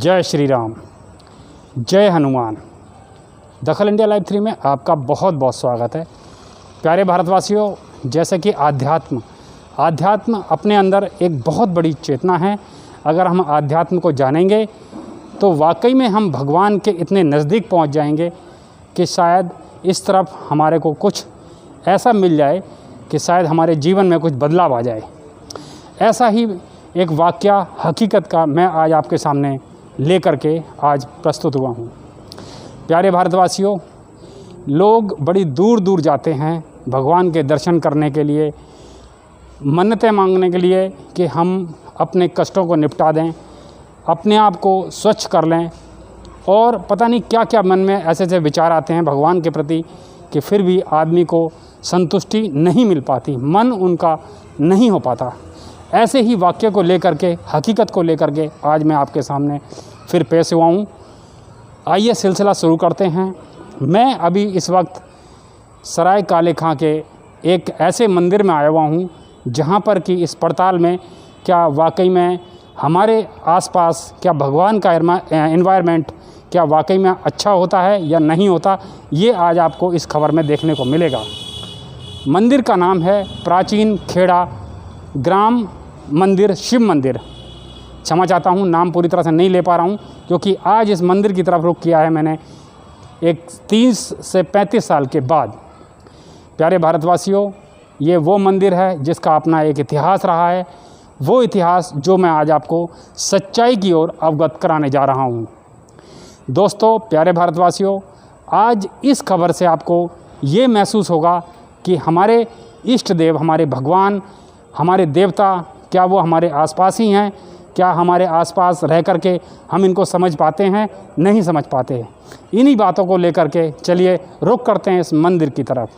जय श्री राम, जय हनुमान। दखल इंडिया लाइव 3 में आपका बहुत बहुत स्वागत है। प्यारे भारतवासियों, जैसे कि आध्यात्म अपने अंदर एक बहुत बड़ी चेतना है। अगर हम आध्यात्म को जानेंगे तो वाकई में हम भगवान के इतने नज़दीक पहुंच जाएंगे कि शायद इस तरफ हमारे को कुछ ऐसा मिल जाए कि शायद हमारे जीवन में कुछ बदलाव आ जाए। ऐसा ही एक वाक़या हकीकत का मैं आज आपके सामने लेकर के आज प्रस्तुत हुआ हूँ। प्यारे भारतवासियों, लोग बड़ी दूर दूर जाते हैं भगवान के दर्शन करने के लिए, मन्नतें मांगने के लिए कि हम अपने कष्टों को निपटा दें, अपने आप को स्वच्छ कर लें, और पता नहीं क्या क्या मन में ऐसे ऐसे विचार आते हैं भगवान के प्रति कि फिर भी आदमी को संतुष्टि नहीं मिल पाती, मन उनका नहीं हो पाता। ऐसे ही वाक्य को लेकर के, हकीकत को लेकर के आज मैं आपके सामने फिर पेश हुआ हूँ। आइए सिलसिला शुरू करते हैं। मैं अभी इस वक्त सराय काले खां के एक ऐसे मंदिर में आया हुआ हूँ जहाँ पर कि इस पड़ताल में क्या वाकई में हमारे आसपास क्या भगवान का एनवायरनमेंट क्या वाकई में अच्छा होता है या नहीं होता, ये आज आपको इस खबर में देखने को मिलेगा। मंदिर का नाम है प्राचीन खेड़ा ग्राम मंदिर शिव मंदिर। क्षमा चाहता हूँ, नाम पूरी तरह से नहीं ले पा रहा हूँ क्योंकि आज इस मंदिर की तरफ रुख किया है मैंने एक 30 से 35 साल के बाद। प्यारे भारतवासियों, ये वो मंदिर है जिसका अपना एक इतिहास रहा है, वो इतिहास जो मैं आज आपको सच्चाई की ओर अवगत कराने जा रहा हूँ। दोस्तों, प्यारे भारतवासियों, आज इस खबर से आपको ये महसूस होगा कि हमारे इष्ट देव, हमारे भगवान, हमारे देवता, क्या वो हमारे आसपास ही हैं? क्या हमारे आसपास रह कर के हम इनको समझ पाते हैं? नहीं समझ पाते हैं। इन्हीं बातों को लेकर के चलिए रुख करते हैं इस मंदिर की तरफ।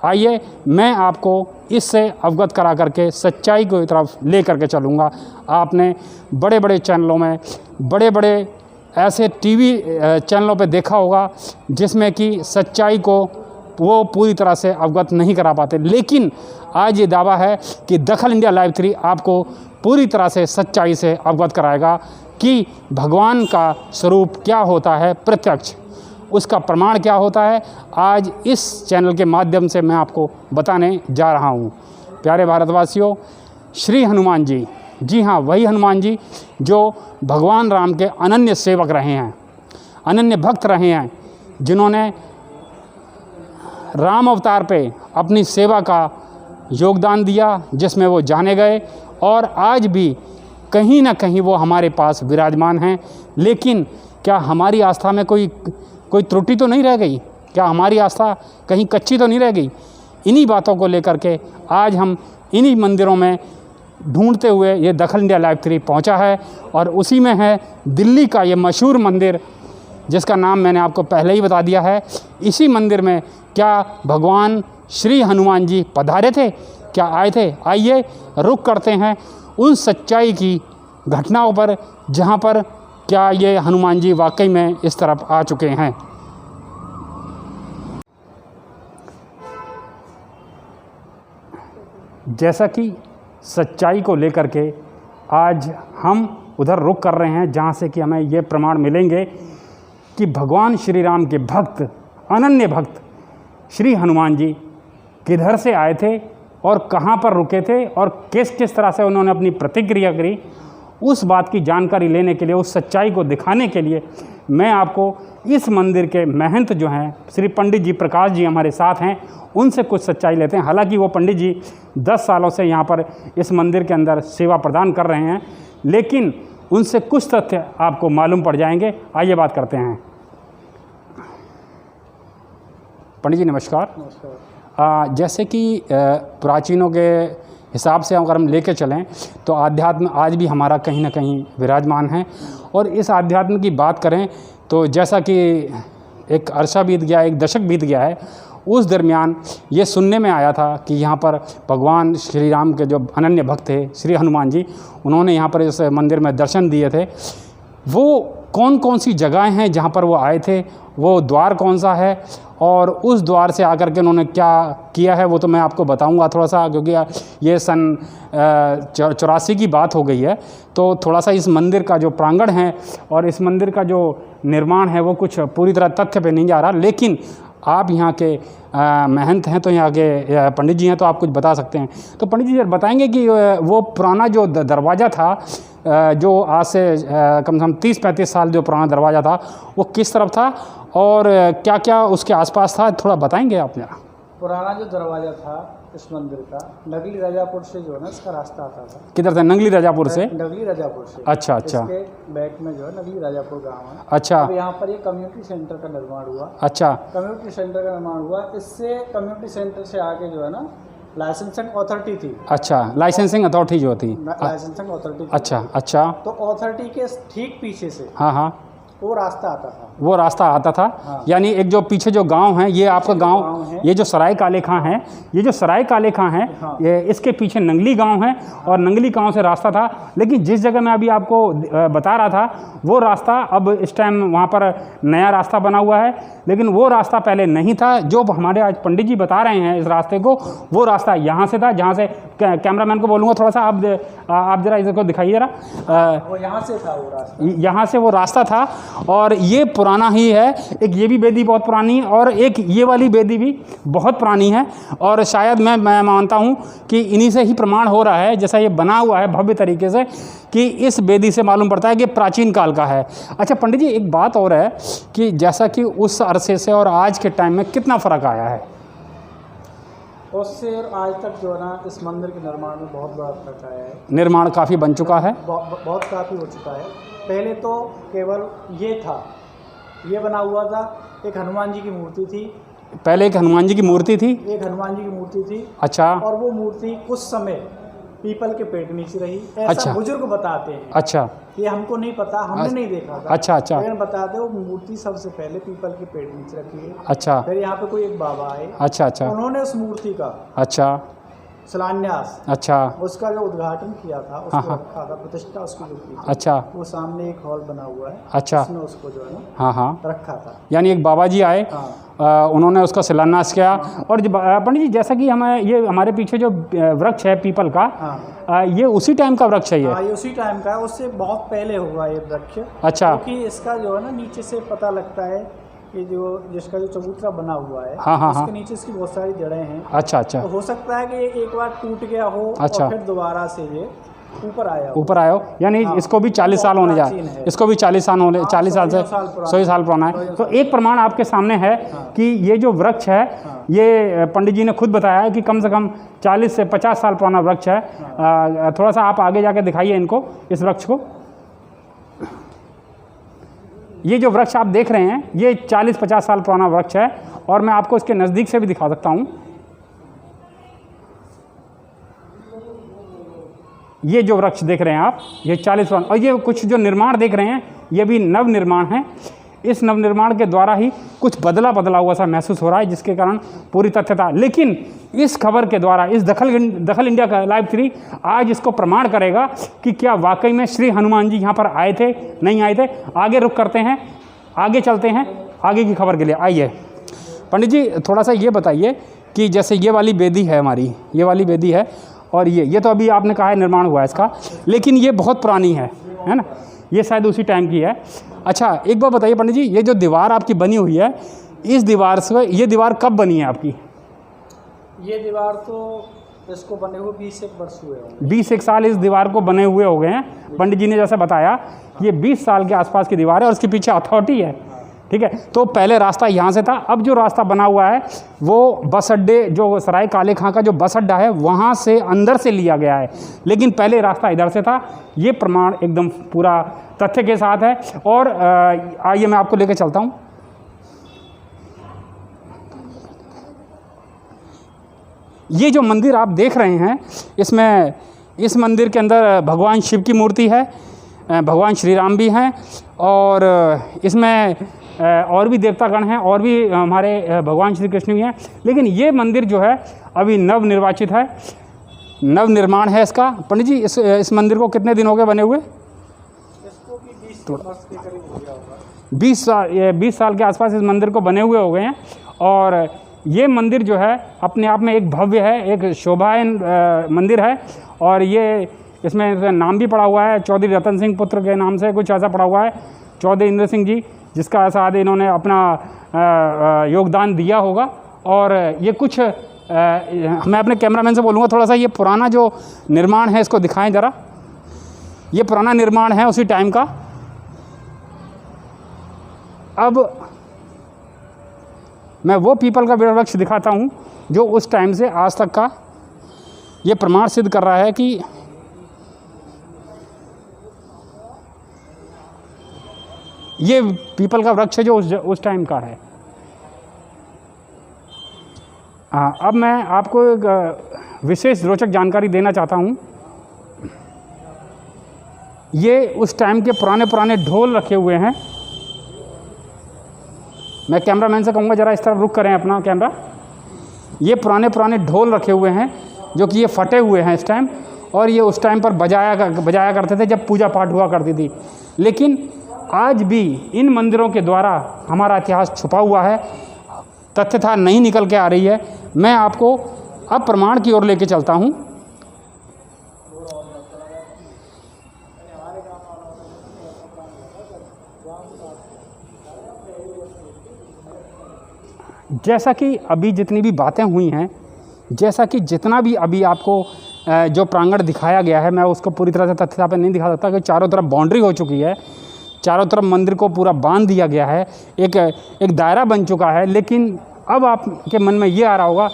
आइए मैं आपको इससे अवगत करा करके सच्चाई की तरफ ले करके चलूँगा। आपने बड़े बड़े चैनलों में, बड़े बड़े ऐसे टीवी चैनलों पे देखा होगा जिसमें कि सच्चाई को वो पूरी तरह से अवगत नहीं करा पाते, लेकिन आज ये दावा है कि दखल इंडिया लाइव 3 आपको पूरी तरह से सच्चाई से अवगत कराएगा कि भगवान का स्वरूप क्या होता है, प्रत्यक्ष उसका प्रमाण क्या होता है। आज इस चैनल के माध्यम से मैं आपको बताने जा रहा हूँ। प्यारे भारतवासियों, श्री हनुमान जी, जी हाँ, वही हनुमान जी जो भगवान राम के अनन्य सेवक रहे हैं, अनन्य भक्त रहे हैं, जिन्होंने राम अवतार पे अपनी सेवा का योगदान दिया, जिसमें वो जाने गए और आज भी कहीं ना कहीं वो हमारे पास विराजमान हैं। लेकिन क्या हमारी आस्था में कोई त्रुटि तो नहीं रह गई? क्या हमारी आस्था कहीं कच्ची तो नहीं रह गई? इन्हीं बातों को लेकर के आज हम इन्हीं मंदिरों में ढूंढते हुए ये दखल इंडिया लाइव 3 पहुंचा है, और उसी में है दिल्ली का ये मशहूर मंदिर जिसका नाम मैंने आपको पहले ही बता दिया है। इसी मंदिर में क्या भगवान श्री हनुमान जी पधारे थे, क्या आए थे? आइए रुख करते हैं उन सच्चाई की घटनाओं पर जहां पर क्या ये हनुमान जी वाकई में इस तरफ आ चुके हैं। जैसा कि सच्चाई को लेकर के आज हम उधर रुख कर रहे हैं जहां से कि हमें ये प्रमाण मिलेंगे कि भगवान श्री राम के भक्त, अनन्य भक्त श्री हनुमान जी किधर से आए थे और कहाँ पर रुके थे और किस किस तरह से उन्होंने अपनी प्रतिक्रिया करी, उस बात की जानकारी लेने के लिए, उस सच्चाई को दिखाने के लिए मैं आपको इस मंदिर के महंत जो हैं श्री पंडित जी प्रकाश जी हमारे साथ हैं, उनसे कुछ सच्चाई लेते हैं। हालांकि वो पंडित जी 10 सालों से यहाँ पर इस मंदिर के अंदर सेवा प्रदान कर रहे हैं, लेकिन उनसे कुछ तथ्य आपको मालूम पड़ जाएंगे। आइए बात करते हैं। पंडित जी नमस्कार। जैसे कि प्राचीनों के हिसाब से अगर हम लेके चलें तो आध्यात्म आज भी हमारा कहीं ना कहीं विराजमान है, और इस आध्यात्म की बात करें तो जैसा कि एक अरसा बीत गया, एक दशक बीत गया है, उस दरमियान ये सुनने में आया था कि यहाँ पर भगवान श्री राम के जो अनन्य भक्त थे श्री हनुमान जी, उन्होंने यहाँ पर इस मंदिर में दर्शन दिए थे। वो कौन कौन सी जगहें हैं जहाँ पर वो आए थे, वो द्वार कौन सा है और उस द्वार से आकर के उन्होंने क्या किया है वो तो मैं आपको बताऊंगा थोड़ा सा, क्योंकि ये सन 84 की बात हो गई है। तो थोड़ा सा इस मंदिर का जो प्रांगण है और इस मंदिर का जो निर्माण है वो कुछ पूरी तरह तथ्य पे नहीं जा रहा, लेकिन आप यहाँ के महंत हैं तो यहाँ के पंडित जी हैं तो आप कुछ बता सकते हैं। तो पंडित जी बताएंगे कि वो पुराना जो दरवाज़ा था, जो आज से कम से कम 30-35 साल जो पुराना दरवाज़ा था, वो किस तरफ था और क्या क्या उसके आसपास था, थोड़ा बताएंगे आप जरा। पुराना जो दरवाज़ा था इस मंदिर का, नगली राजापुर से जो है ना इसका रास्ता आता था। किधर से? नगली राजापुर से? नगली राजापुर से। अच्छा अच्छा। इसके बैक में जो है नगली राजापुर गांव है। अच्छा। अब यहाँ पर ये कम्युनिटी सेंटर का निर्माण हुआ। अच्छा। कम्युनिटी सेंटर का निर्माण हुआ, इससे कम्युनिटी सेंटर से आगे जो है ना लाइसेंसिंग अथॉरिटी थी। अच्छा, लाइसेंसिंग अथॉरिटी जो थी। Licensing authority. अच्छा अच्छा। तो अथॉरिटी के ठीक पीछे से हाँ हाँ वो रास्ता आता था। वो रास्ता आता था। हाँ। यानी एक जो पीछे जो गांव है, ये आपका गांव, ये जो सराय काले खां है, ये जो सराय काले खां है, हाँ। ये इसके पीछे नंगली गांव है और नंगली गांव से रास्ता था। लेकिन जिस जगह मैं अभी आपको बता रहा था वो रास्ता अब इस टाइम वहाँ पर नया रास्ता बना हुआ है, लेकिन वो रास्ता पहले नहीं था। जो हमारे आज पंडित जी बता रहे हैं इस रास्ते को, वो रास्ता यहाँ से था, जहाँ से कैमरामैन को बोलूँगा थोड़ा सा आप जरा इसको दिखाइए जरा। वो यहाँ से था वो रास्ता, यहाँ से वो रास्ता था और ये पुराना ही है। एक ये भी बेदी बहुत पुरानी है और एक ये वाली बेदी भी बहुत पुरानी है और शायद मैं मानता हूँ कि इन्हीं से ही प्रमाण हो रहा है, जैसा ये बना हुआ है भव्य तरीके से, कि इस बेदी से मालूम पड़ता है कि प्राचीन काल का है। अच्छा पंडित जी, एक बात और है कि जैसा कि उस अरसे से और आज के टाइम में कितना फ़र्क आया है? उससे आज तक जो है ना इस मंदिर के निर्माण में बहुत बड़ा फर्क आया है। निर्माण काफ़ी बन चुका है, बहुत काफ़ी हो चुका है। पहले तो केवल ये था, ये बना हुआ था, एक हनुमान जी की मूर्ति थी। पहले एक हनुमान जी की मूर्ति थी। एक हनुमान जी की मूर्ति थी। अच्छा। और वो मूर्ति कुछ समय पीपल के पेड़ के नीचे रही, ऐसा अच्छा। बुजुर्ग बताते हैं। अच्छा। ये हमको नहीं पता, हमने नहीं देखा था। अच्छा अच्छा। लेकिन बताते वो मूर्ति सबसे पहले पीपल के पेड़ के नीचे रखी है। अच्छा। फिर यहाँ पे कोई एक बाबा आए। अच्छा अच्छा। उन्होंने उस मूर्ति का अच्छा शिलान्यास, अच्छा, उसका जो उद्घाटन किया था, उसको हाँ। रखा था, प्रतिष्ठा उसकी जो की थी। अच्छा। वो सामने एक हॉल बना हुआ है। अच्छा। उसमें उसको जो है ना हाँ हाँ रखा था। यानी एक बाबा जी आए, हाँ। उन्होंने उसका शिलान्यास किया। और पंडित जी, जैसा कि हमें ये हमारे पीछे जो वृक्ष है पीपल का, हाँ। ये उसी टाइम का वृक्ष है ये? हाँ, ये उसी टाइम का है, उससे बहुत पहले हुआ ये वृक्ष। अच्छा। क्योंकि इसका जो है ना नीचे से पता लगता है कि जो जिसका जो चबूतरा बना हुआ है, हाँ हाँ उसके हाँ। नीचे इसकी बहुत सारी जड़ें हैं। अच्छा अच्छा। तो हो सकता है कि ये एक बार टूट गया हो। अच्छा। और फिर दोबारा से ये ऊपर आया हो। ऊपर आयो, यानी हाँ। इसको भी 40 साल होने जा, इसको भी 40 साल होने, 40 साल से 100 साल पुराना है। तो एक प्रमाण आपके सामने है कि ये जो वृक्ष है, ये पंडित जी ने खुद बताया है कि कम से कम 40 से 50 साल पुराना वृक्ष है। थोड़ा सा आप आगे जाके दिखाइए इनको, इस वृक्ष को। ये जो वृक्ष आप देख रहे हैं ये 40-50 साल पुराना वृक्ष है और मैं आपको इसके नज़दीक से भी दिखा सकता हूँ। ये जो वृक्ष देख रहे हैं आप, ये 40 पुराना, और ये कुछ जो निर्माण देख रहे हैं ये भी नव निर्माण है। इस नव निर्माण के द्वारा ही कुछ बदला हुआ सा महसूस हो रहा है, जिसके कारण पूरी तथ्यता। लेकिन इस खबर के द्वारा इस दखल इंडिया का लाइव 3 आज इसको प्रमाण करेगा कि क्या वाकई में श्री हनुमान जी यहाँ पर आए थे, नहीं आए थे। आगे रुख करते हैं, आगे चलते हैं आगे की खबर के लिए। आइए पंडित जी, थोड़ा सा ये बताइए कि जैसे ये वाली बेदी है हमारी, ये वाली बेदी है और ये तो अभी आपने कहा है निर्माण हुआ है इसका, लेकिन ये बहुत पुरानी है ना, ये शायद उसी टाइम की है। अच्छा एक बार बताइए पंडित जी, ये जो दीवार आपकी बनी हुई है, इस दीवार से, ये दीवार कब बनी है आपकी? ये दीवार तो इसको बने हुए 20 वर्ष हुए होंगे। 20 साल इस दीवार को बने हुए हो गए हैं। पंडित जी ने जैसे बताया ये 20 साल के आसपास की दीवार है और उसके पीछे अथॉरिटी है। ठीक है, तो पहले रास्ता यहाँ से था। अब जो रास्ता बना हुआ है वो बस अड्डे, जो सराय काले खां का जो बस अड्डा है वहाँ से अंदर से लिया गया है, लेकिन पहले रास्ता इधर से था। ये प्रमाण एकदम पूरा तथ्य के साथ है। और आइए मैं आपको लेकर चलता हूँ। ये जो मंदिर आप देख रहे हैं, इसमें इस मंदिर के अंदर भगवान शिव की मूर्ति है, भगवान श्री राम भी हैं और इसमें और भी देवतागण हैं और भी हमारे भगवान श्री कृष्ण भी हैं। लेकिन ये मंदिर जो है अभी नव निर्वाचित है, नव निर्माण है इसका। पंडित जी, इस मंदिर को कितने दिन हो गए बने हुए? इसको भी 20 वर्ष के करीब हो गया होगा। 20 साल के आसपास इस मंदिर को बने हुए हो गए हैं। और ये मंदिर जो है अपने आप में एक भव्य है, एक शोभायन मंदिर है। और ये इसमें नाम भी पड़ा हुआ है चौधरी रतन सिंह पुत्र के नाम से, कुछ ऐसा पड़ा हुआ है, चौधरी इंद्र सिंह जी, जिसका शायद इन्होंने अपना योगदान दिया होगा। और ये कुछ मैं अपने कैमरामैन से बोलूँगा थोड़ा सा ये पुराना जो निर्माण है इसको दिखाएं ज़रा। ये पुराना निर्माण है उसी टाइम का। अब मैं वो पीपल का वृक्ष दिखाता हूँ जो उस टाइम से आज तक का ये प्रमाण सिद्ध कर रहा है कि ये पीपल का वृक्ष है जो उस टाइम का है। अब मैं आपको एक विशेष रोचक जानकारी देना चाहता हूँ। ये उस टाइम के पुराने ढोल रखे हुए हैं। मैं कैमरामैन से कहूँगा ज़रा इस तरफ रुक करें अपना कैमरा। ये पुराने ढोल रखे हुए हैं जो कि ये फटे हुए हैं इस टाइम, और ये उस टाइम पर बजाया करते थे जब पूजा पाठ हुआ करती थी। लेकिन आज भी इन मंदिरों के द्वारा हमारा इतिहास छुपा हुआ है, तथ्यता नहीं निकल के आ रही है। मैं आपको अब प्रमाण की ओर लेके चलता हूँ। जैसा कि अभी जितनी भी बातें हुई हैं, जैसा कि जितना भी अभी आपको जो प्रांगण दिखाया गया है, मैं उसको पूरी तरह से तथ्यता पे नहीं दिखा सकता कि चारों तरफ बाउंड्री हो चुकी है, चारों तरफ मंदिर को पूरा बांध दिया गया है, एक दायरा बन चुका है। लेकिन अब आपके मन में ये आ रहा होगा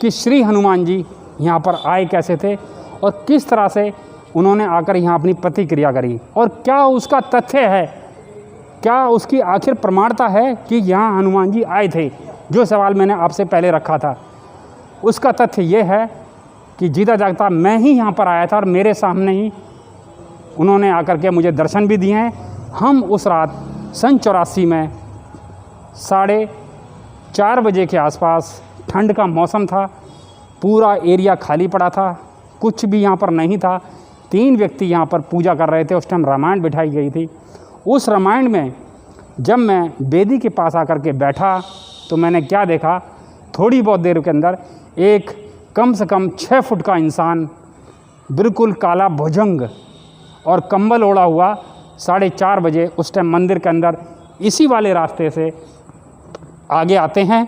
कि श्री हनुमान जी यहाँ पर आए कैसे थे और किस तरह से उन्होंने आकर यहाँ अपनी प्रतिक्रिया करी, और क्या उसका तथ्य है, क्या उसकी आखिर प्रमाणता है कि यहाँ हनुमान जी आए थे। जो सवाल मैंने आपसे पहले रखा था उसका तथ्य ये है कि जीता जागता मैं ही यहाँ पर आया था और मेरे सामने ही उन्होंने आकर के मुझे दर्शन भी दिए हैं। हम उस रात सन 84 में 4:30 बजे के आसपास, ठंड का मौसम था, पूरा एरिया खाली पड़ा था, कुछ भी यहाँ पर नहीं था। 3 व्यक्ति यहाँ पर पूजा कर रहे थे। उस टाइम रामायण बिठाई गई थी। उस रामायण में जब मैं वेदी के पास आकर के बैठा तो मैंने क्या देखा, थोड़ी बहुत देर के अंदर एक कम से कम 6 फुट का इंसान, बिल्कुल काला भुजंग और कंबल ओढ़ा हुआ, 4:30 बजे उस टाइम मंदिर के अंदर इसी वाले रास्ते से आगे आते हैं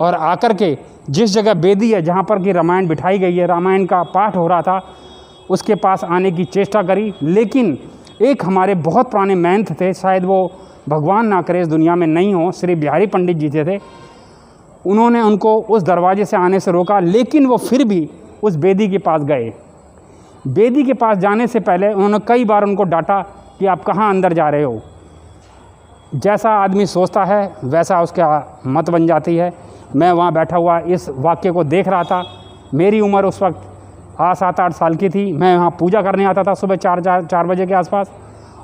और आकर के जिस जगह वेदी है जहाँ पर कि रामायण बिठाई गई है, रामायण का पाठ हो रहा था, उसके पास आने की चेष्टा करी। लेकिन एक हमारे बहुत पुराने महंत थे, शायद वो भगवान ना करे इस दुनिया में नहीं हो, श्री बिहारी पंडित जी थे, उन्होंने उनको उस दरवाजे से आने से रोका। लेकिन वो फिर भी उस वेदी के पास गए। वेदी के पास जाने से पहले उन्होंने कई बार उनको डांटा कि आप कहाँ अंदर जा रहे हो। जैसा आदमी सोचता है वैसा उसका मत बन जाती है। मैं वहाँ बैठा हुआ इस वाक्य को देख रहा था। मेरी उम्र उस वक्त 7-8 साल की थी। मैं वहाँ पूजा करने आता था सुबह 4 बजे के आसपास।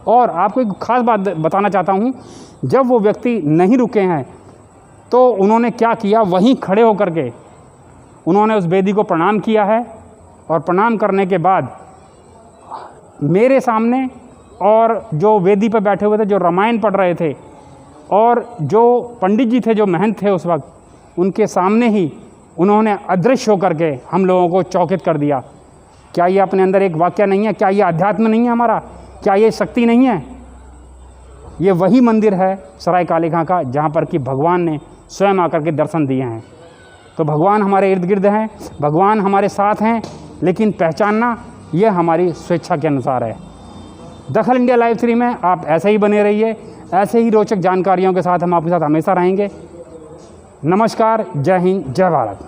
और आपको एक ख़ास बात बताना चाहता हूँ, जब वो व्यक्ति नहीं रुके हैं तो उन्होंने क्या किया, वहीं खड़े होकर के उन्होंने उस वेदी को प्रणाम किया है। और प्रणाम करने के बाद मेरे सामने और जो वेदी पर बैठे हुए थे, जो रामायण पढ़ रहे थे, और जो पंडित जी थे, जो महंत थे उस वक्त, उनके सामने ही उन्होंने अदृश्य होकर के हम लोगों को चौकित कर दिया। क्या ये अपने अंदर एक वाक्य नहीं है? क्या ये अध्यात्म नहीं है हमारा? क्या ये शक्ति नहीं है? ये वही मंदिर है सराय काले खां का जहाँ पर कि भगवान ने स्वयं आकर के दर्शन दिए हैं। तो भगवान हमारे इर्द गिर्द हैं, भगवान हमारे साथ हैं, लेकिन पहचानना ये हमारी स्वेच्छा के अनुसार है। दखल इंडिया लाइव 3 में आप ऐसे ही बने रहिए, ऐसे ही रोचक जानकारियों के साथ हम आपके साथ हमेशा रहेंगे। नमस्कार, जय हिंद, जय भारत।